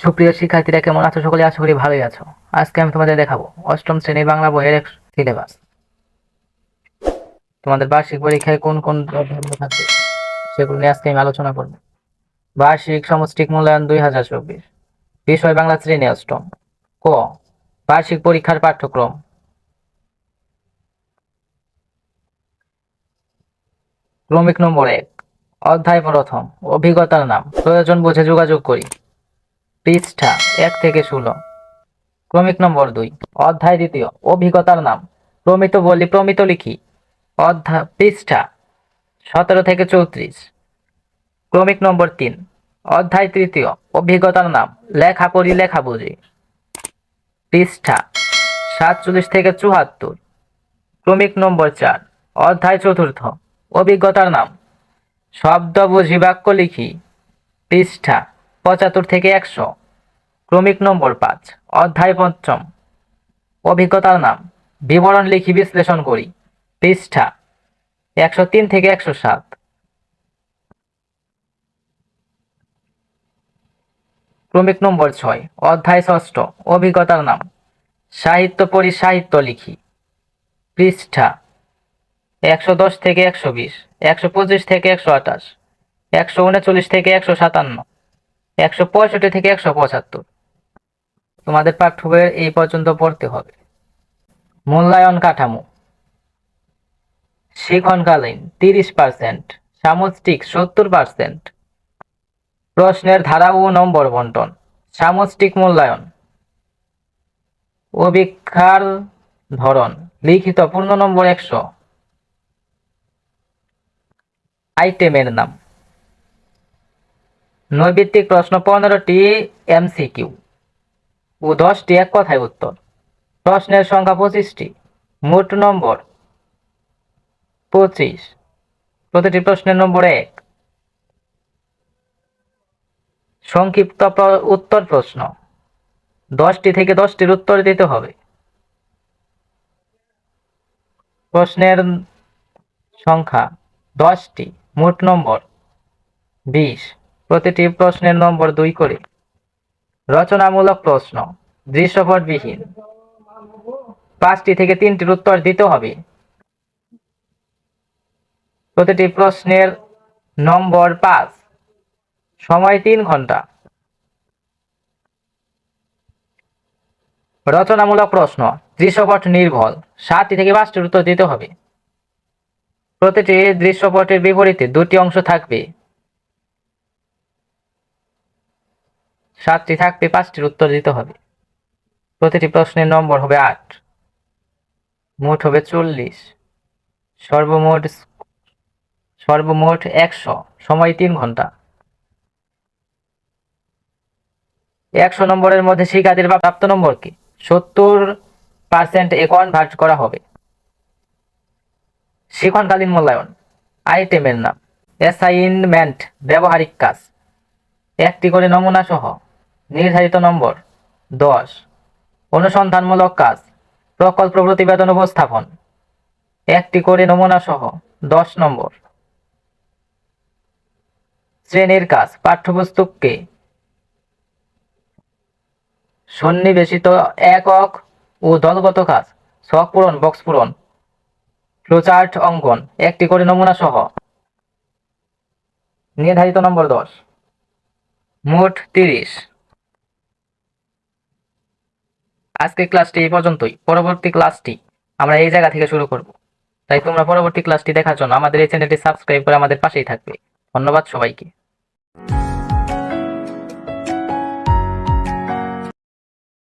সুপ্রিয় শিক্ষার্থীরা, কেমন আছো? সকলে আশা করি ভালোই আছো। আজকে আমি তোমাদের দেখাবো অষ্টম শ্রেণীর বাংলা বইয়ের এক সিলেবাস। তোমাদের বার্ষিক পরীক্ষায় কোন কোন অধ্যায়গুলো থাকবে সেগুলো নিয়ে আজকে আমি আলোচনা করব। বার্ষিক সমষ্টিক মূল্যায়ন 2024, বিষয় বাংলা শ্রেণী অষ্টম। ক, বার্ষিক পরীক্ষার পাঠ্যক্রম। ক্রমিক নম্বর 1, অধ্যায় প্রথম, অভিজ্ঞতার নাম, প্রয়োজন বুঝে যোগাযোগ করি। পৃষ্ঠা 1 থেকে 16। ক্রমিক নম্বর 2, অধ্যায় দ্বিতীয়, অভিজ্ঞতার নাম, প্রমিত বলি প্রমিত লিখি। অধ্যায় পৃষ্ঠা 17 থেকে 34। ক্রমিক নম্বর 3, অধ্যায় তৃতীয়, অভিজ্ঞতার নাম, লেখা পড়ি লেখা বুঝি। পৃষ্ঠা 47 থেকে 74। ক্রমিক নম্বর 4, অধ্যায় চতুর্থ, অভিজ্ঞতার নাম, শব্দ বুঝি বাক্য লিখি। পৃষ্ঠা 75 থেকে 100। ক্রমিক নম্বর 5, অধ্যায় পঞ্চম, অভিজ্ঞতার নাম, বিবরণ লিখি বিশ্লেষণ করি। পৃষ্ঠা 103 থেকে 107। ক্রমিক নম্বর 6, অধ্যায় ষষ্ঠ, অভিজ্ঞতার নাম, সাহিত্য পড়ি সাহিত্য লিখি। পৃষ্ঠা 110 থেকে 120, 125 থেকে 128, 139 থেকে 157, 165 থেকে 175। তোমাদের পাঠ্য বইয়ের এই পর্যন্ত পড়তে হবে। মূল্যায়ন কাঠামো: শিক্ষণকালীন 30%, সামষ্টিক 70%। প্রশ্নের ধারা ও নম্বর বন্টন: সামষ্টিক মূল্যায়ন, অভিক্ষার ধরন, লিখিত পূর্ণ নম্বর 100। আইটেমের নাম: নৈর্ব্যক্তিক প্রশ্ন 15টি, এমসিকিউ ও 10টি এক কথায় উত্তর। প্রশ্নের সংখ্যা 25টি, মোট নম্বর 25। প্রতিটি প্রশ্নের নম্বর 1। সংক্ষিপ্ত উত্তর প্রশ্ন: 10টি থেকে 10টির উত্তর দিতে হবে। প্রশ্নের সংখ্যা 10টি, মোট নম্বর 20। প্রতিটি প্রশ্নের নম্বর 2 করে। রচনামূলক প্রশ্ন, দৃশ্যপটবিহীন, 5টি থেকে 3টির উত্তর দিতে হবে। প্রতিটি প্রশ্নের নম্বর 5, সময় 3 ঘন্টা। রচনামূলক প্রশ্ন, দৃশ্যপট নির্ভর, 7টি থেকে 5টির উত্তর দিতে হবে। প্রতিটি দৃশ্যপটের বিপরীতে 2টি অংশ থাকবে। 7টি থাকবে, 5টির উত্তর দিতে হবে। প্রতিটি প্রশ্নের নম্বর হবে 8, মোট হবে 40, সর্বমোট 100, সময় 3 ঘন্টা। 100 নম্বরের মধ্যে শিক্ষার্থীর প্রাপ্ত নম্বরকে 70% এ কনভার্ট করা হবে। শিক্ষণকালীন মূল্যায়ন: আইটেমের নাম, অ্যাসাইনমেন্ট, ব্যবহারিক কাজ, 1টি করে নমুনা সহ, নির্ধারিত নম্বর 10। অনুসন্ধানমূলক কাজ, প্রকল্প প্রতিবেদন উপস্থাপন, 1টি করে নমুনা সহ, 10 নম্বর। শ্রেণীর কাজ, পাঠ্যপুস্তককে সন্নিবেশিত একক ও দলগত কাজ, ছক পূরণ, বক্স পূরণ, ফ্লোচার্ট অঙ্কন, 1টি করে নমুনা সহ, নির্ধারিত নম্বর 10, মোট 30। আজকের ক্লাসটি এই পর্যন্তই। পরবর্তী ক্লাসটি আমরা এই জায়গা থেকে শুরু করব। তাই তোমরা পরবর্তী ক্লাসটি দেখার জন্য আমাদের এই চ্যানেলটি সাবস্ক্রাইব করে আমাদের পাশেই থাকবে। ধন্যবাদ সবাইকে।